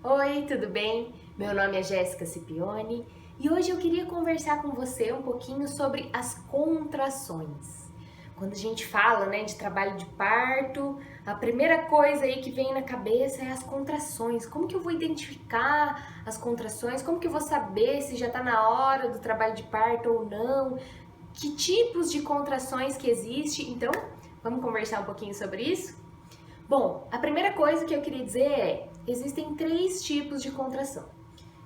Oi, tudo bem? Meu nome é Jéssica Scipione e hoje eu queria conversar com você um pouquinho sobre as contrações. Quando a gente fala, de trabalho de parto, a primeira coisa aí que vem na cabeça é as contrações. Como que eu vou identificar as contrações? Como que eu vou saber se já está na hora do trabalho de parto ou não? Que tipos de contrações que existe? Então, vamos conversar um pouquinho sobre isso? Bom, a primeira coisa que eu queria dizer é, existem 3 tipos de contração.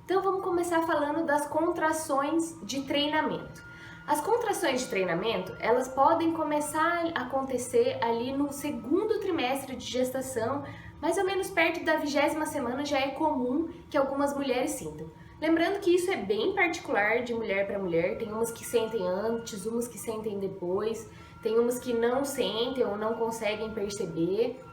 Então vamos começar falando das contrações de treinamento. As contrações de treinamento, elas podem começar a acontecer ali no segundo trimestre de gestação, mais ou menos perto da 20ª semana já é comum que algumas mulheres sintam. Lembrando que isso é bem particular de mulher para mulher, tem umas que sentem antes, umas que sentem depois, tem umas que não sentem ou não conseguem perceber.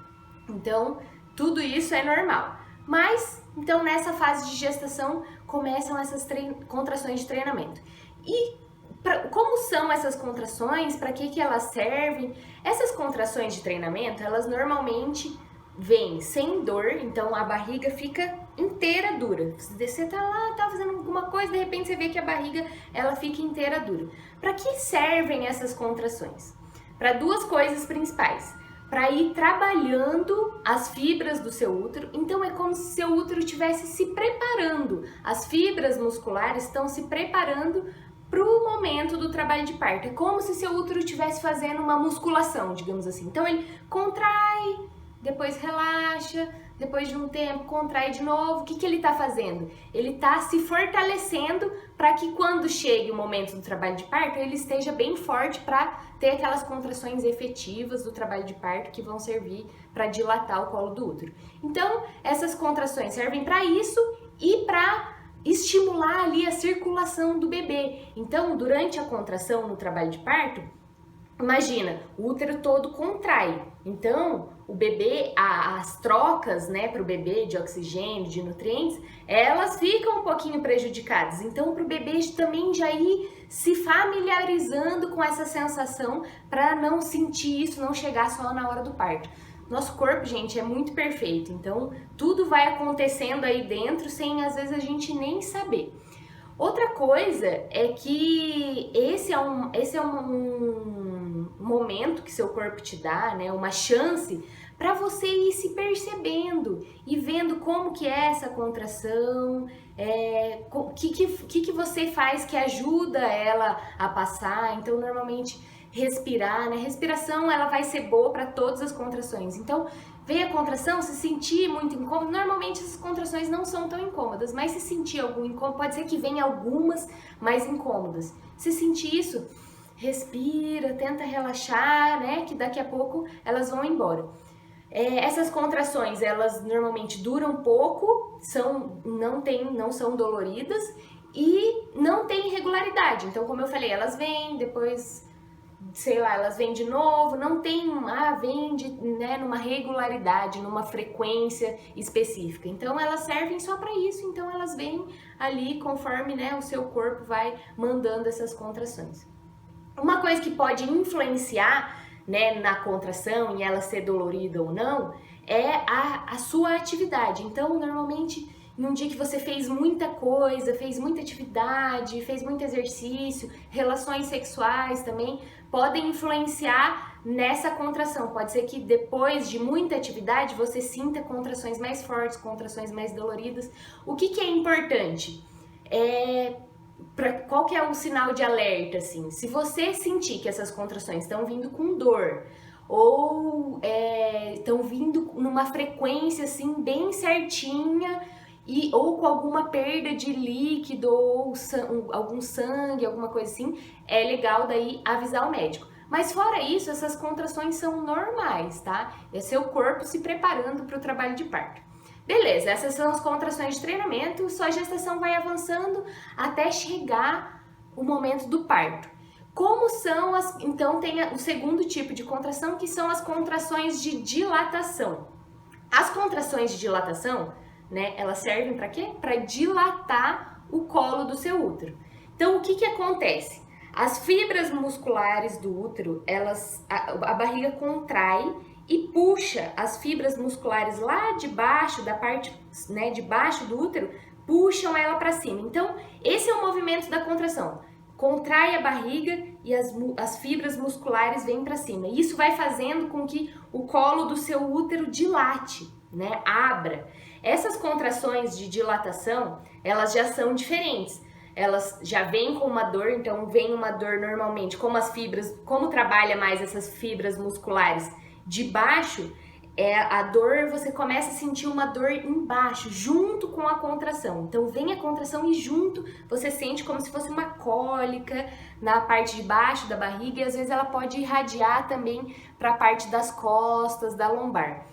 Então, tudo isso é normal. Mas, então nessa fase de gestação começam essas contrações de treinamento. E como são essas contrações? Para que elas servem? Essas contrações de treinamento, elas normalmente vêm sem dor, então a barriga fica inteira dura. Você tá lá, tá fazendo alguma coisa, de repente você vê que a barriga ela fica inteira dura. Para que servem essas contrações? Para 2 coisas principais: para ir trabalhando as fibras do seu útero. Então é como se seu útero estivesse se preparando. As fibras musculares estão se preparando para o momento do trabalho de parto. É como se seu útero estivesse fazendo uma musculação, digamos assim. Então ele contrai, depois relaxa, depois de um tempo contrai de novo. O que ele está fazendo? Ele está se fortalecendo para que quando chegue o momento do trabalho de parto, ele esteja bem forte para ter aquelas contrações efetivas do trabalho de parto que vão servir para dilatar o colo do útero. Então, essas contrações servem para isso e para estimular ali a circulação do bebê. Então, durante a contração no trabalho de parto, imagina, o útero todo contrai. Então, o bebê, as trocas, para o bebê de oxigênio, de nutrientes, elas ficam um pouquinho prejudicadas. Então, para o bebê também já ir se familiarizando com essa sensação para não sentir isso, não chegar só na hora do parto. Nosso corpo, gente, é muito perfeito. Então, tudo vai acontecendo aí dentro sem, às vezes, a gente nem saber. Outra coisa é que esse é um momento que seu corpo te dá, uma chance para você ir se percebendo e vendo como que é essa contração, o que você faz que ajuda ela a passar. Então, normalmente, respirar, Respiração, ela vai ser boa para todas as contrações. Então, vem a contração, se sentir muito incômodo, normalmente essas contrações não são tão incômodas, mas se sentir algum incômodo, pode ser que venha algumas mais incômodas. Se sentir isso, respira, tenta relaxar, que daqui a pouco elas vão embora. Essas contrações, elas normalmente duram pouco, não são doloridas e não tem irregularidade. Então, como eu falei, elas vêm, depois elas vêm de novo, não tem, vem numa regularidade, numa frequência específica. Então, elas servem só para isso, então elas vêm ali conforme, o seu corpo vai mandando essas contrações. Uma coisa que pode influenciar, na contração e ela ser dolorida ou não, é a sua atividade. Então, normalmente, num dia que você fez muita coisa, fez muita atividade, fez muito exercício, relações sexuais também, podem influenciar nessa contração. Pode ser que depois de muita atividade você sinta contrações mais fortes, contrações mais doloridas. O que é importante? Qual que é o sinal de alerta, assim? Se você sentir que essas contrações estão vindo com dor ou estão vindo numa frequência assim bem certinha ou com alguma perda de líquido ou algum sangue, alguma coisa assim, é legal daí avisar o médico. Mas fora isso, essas contrações são normais, tá? É seu corpo se preparando para o trabalho de parto. Beleza, essas são as contrações de treinamento, sua gestação vai avançando até chegar o momento do parto. Como são então tem o segundo tipo de contração, que são as contrações de dilatação. As contrações de dilatação, elas servem para quê? Para dilatar o colo do seu útero. Então, o que acontece? As fibras musculares do útero, a barriga contrai e puxa as fibras musculares lá de baixo, da parte, né, de baixo do útero, puxam ela para cima. Então, esse é o movimento da contração. Contrai a barriga e as fibras musculares vêm para cima. Isso vai fazendo com que o colo do seu útero dilate, né, abra. Essas contrações de dilatação, elas já são diferentes. Elas já vêm com uma dor, então vem uma dor normalmente, como trabalha mais essas fibras musculares de baixo, a dor, você começa a sentir uma dor embaixo, junto com a contração. Então vem a contração e junto você sente como se fosse uma cólica na parte de baixo da barriga, e às vezes ela pode irradiar também para a parte das costas, da lombar.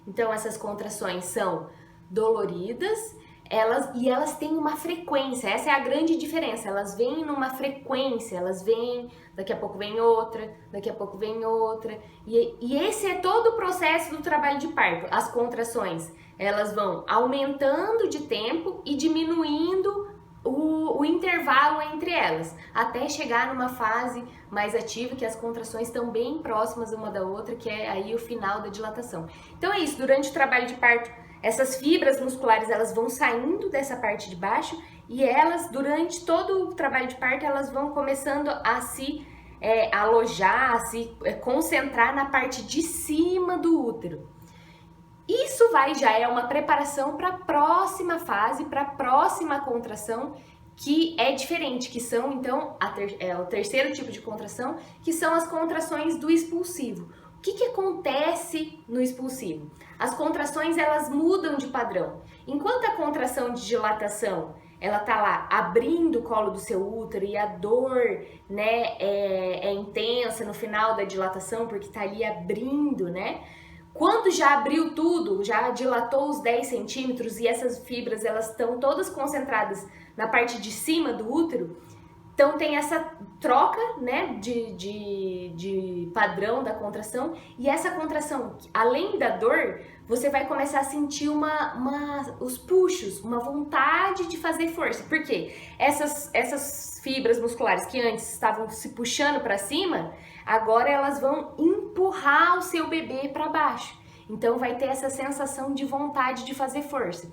Então essas contrações são doloridas, elas têm uma frequência, essa é a grande diferença, elas vêm numa frequência, elas vêm, daqui a pouco vem outra, daqui a pouco vem outra, e esse é todo o processo do trabalho de parto. As contrações, elas vão aumentando de tempo e diminuindo o intervalo entre elas, até chegar numa fase mais ativa, que as contrações estão bem próximas uma da outra, que é aí o final da dilatação. Então é isso, durante o trabalho de parto, essas fibras musculares, elas vão saindo dessa parte de baixo e elas, durante todo o trabalho de parto, elas vão começando a se alojar, a se concentrar na parte de cima do útero. Isso já é uma preparação para a próxima fase, para a próxima contração, que é diferente, que são, então, o terceiro tipo de contração, que são as contrações do expulsivo. O que acontece no expulsivo? As contrações, elas mudam de padrão. Enquanto a contração de dilatação, ela tá lá abrindo o colo do seu útero e a dor, né, é intensa no final da dilatação, porque tá ali abrindo, né? Quando já abriu tudo, já dilatou os 10 centímetros e essas fibras, elas estão todas concentradas na parte de cima do útero, então tem essa troca, né, de padrão da contração, e essa contração, além da dor, você vai começar a sentir os puxos, uma vontade de fazer força. Por quê? Essas fibras musculares que antes estavam se puxando para cima, agora elas vão empurrar o seu bebê para baixo. Então vai ter essa sensação de vontade de fazer força.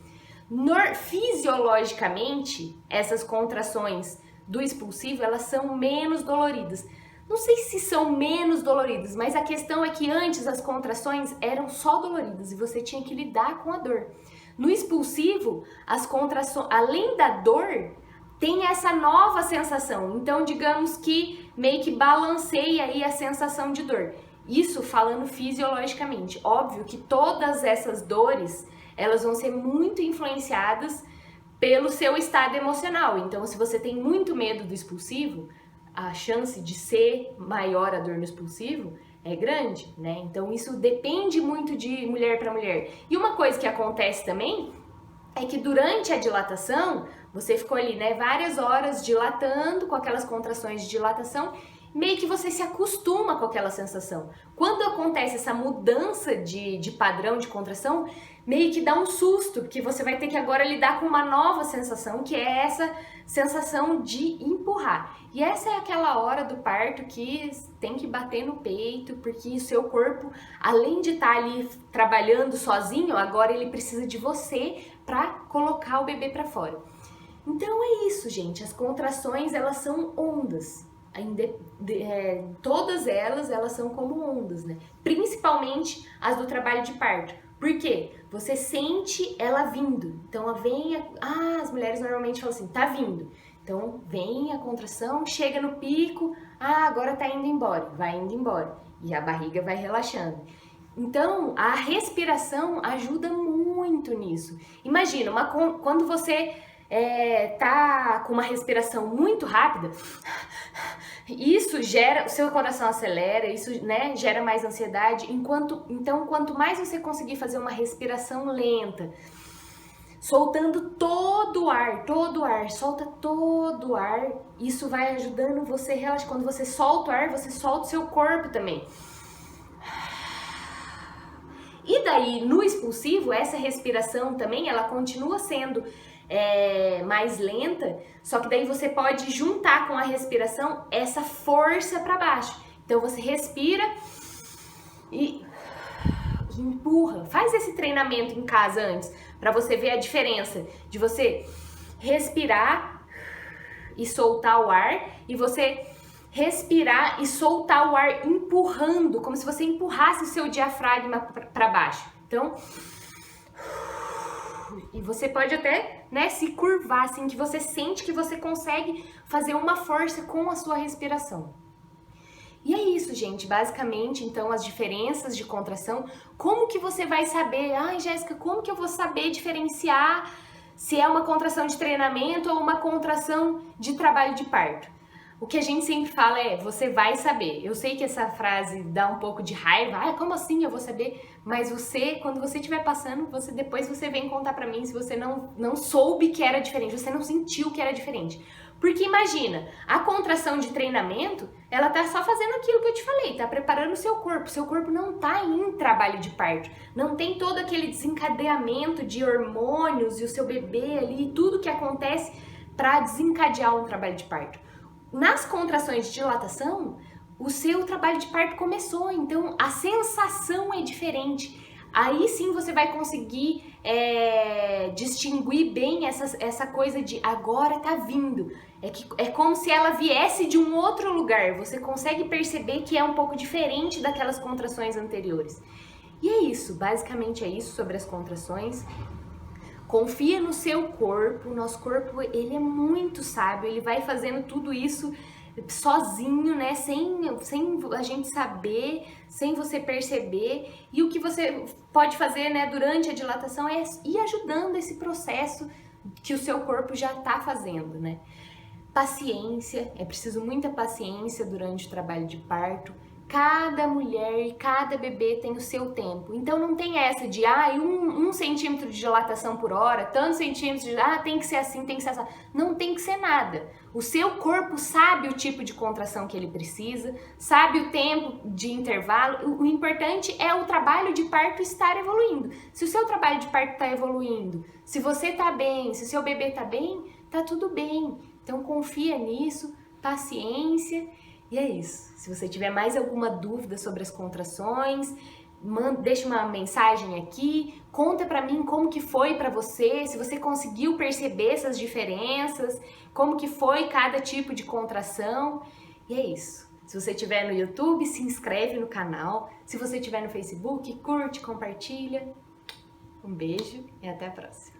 Fisiologicamente, essas contrações do expulsivo, elas são menos doloridas. Não sei se são menos doloridas, mas a questão é que antes as contrações eram só doloridas e você tinha que lidar com a dor. No expulsivo, as contrações, além da dor, tem essa nova sensação. Então, digamos que meio que balanceia aí a sensação de dor. Isso falando fisiologicamente. Óbvio que todas essas dores, elas vão ser muito influenciadas pelo seu estado emocional. Então, se você tem muito medo do expulsivo, a chance de ser maior a dor no expulsivo é grande, né? Então, isso depende muito de mulher para mulher. E uma coisa que acontece também é que durante a dilatação, você ficou ali, né, várias horas dilatando, com aquelas contrações de dilatação, meio que você se acostuma com aquela sensação. Quando acontece essa mudança de padrão de contração, meio que dá um susto, porque você vai ter que agora lidar com uma nova sensação, que é essa sensação de empurrar. E essa é aquela hora do parto que tem que bater no peito, porque o seu corpo, além de estar ali trabalhando sozinho, agora ele precisa de você para colocar o bebê para fora. Então é isso, gente. As contrações, elas são ondas. Todas elas são como ondas, né? Principalmente as do trabalho de parto. Por quê? Você sente ela vindo. Então ela vem, as mulheres normalmente falam assim, tá vindo. Então vem a contração, chega no pico, agora tá indo embora, vai indo embora. E a barriga vai relaxando. Então a respiração ajuda muito nisso. Imagina, quando você tá com uma respiração muito rápida, isso gera, o seu coração acelera, isso, né, gera mais ansiedade. Então, quanto mais você conseguir fazer uma respiração lenta, soltando todo o ar, solta todo o ar, isso vai ajudando você a relaxar. Quando você solta o ar, você solta o seu corpo também. E daí, no expulsivo, essa respiração também, ela continua sendo mais lenta, só que daí você pode juntar com a respiração essa força para baixo. Então você respira e e empurra. Faz esse treinamento em casa antes, para você ver a diferença de você respirar e soltar o ar, e você respirar e soltar o ar empurrando, como se você empurrasse o seu diafragma para baixo. Então, e você pode até, né, se curvar, assim, que você sente que você consegue fazer uma força com a sua respiração. E é isso, gente, basicamente, então, as diferenças de contração. Como que você vai saber? Ai, Jéssica, como que eu vou saber diferenciar se é uma contração de treinamento ou uma contração de trabalho de parto? O que a gente sempre fala é, você vai saber. Eu sei que essa frase dá um pouco de raiva, ah, como assim eu vou saber? Mas você, quando você estiver passando, depois você vem contar pra mim se você não soube que era diferente, você não sentiu que era diferente. Porque imagina, a contração de treinamento, ela tá só fazendo aquilo que eu te falei, tá preparando o seu corpo não tá em trabalho de parto, não tem todo aquele desencadeamento de hormônios e o seu bebê ali, tudo que acontece para desencadear um trabalho de parto. Nas contrações de dilatação, o seu trabalho de parto começou, então a sensação é diferente. Aí sim você vai conseguir distinguir bem essa coisa de agora tá vindo. É como se ela viesse de um outro lugar. Você consegue perceber que é um pouco diferente daquelas contrações anteriores. E é isso, basicamente é isso sobre as contrações. Confia no seu corpo, nosso corpo ele é muito sábio, ele vai fazendo tudo isso sozinho, né, sem a gente saber, sem você perceber. E o que você pode fazer, né, durante a dilatação é ir ajudando esse processo que o seu corpo já tá fazendo, né. Paciência, é preciso muita paciência durante o trabalho de parto. Cada mulher e cada bebê tem o seu tempo. Então não tem essa de um centímetro de dilatação por hora, tantos centímetros de tem que ser assim, tem que ser assim. Não tem que ser nada. O seu corpo sabe o tipo de contração que ele precisa, sabe o tempo de intervalo. O importante é o trabalho de parto estar evoluindo. Se o seu trabalho de parto está evoluindo, se você está bem, se o seu bebê está bem, tá tudo bem. Então confia nisso, paciência. E é isso. Se você tiver mais alguma dúvida sobre as contrações, deixa uma mensagem aqui, conta pra mim como que foi pra você, se você conseguiu perceber essas diferenças, como que foi cada tipo de contração. E é isso. Se você estiver no YouTube, se inscreve no canal. Se você estiver no Facebook, curte, compartilha. Um beijo e até a próxima.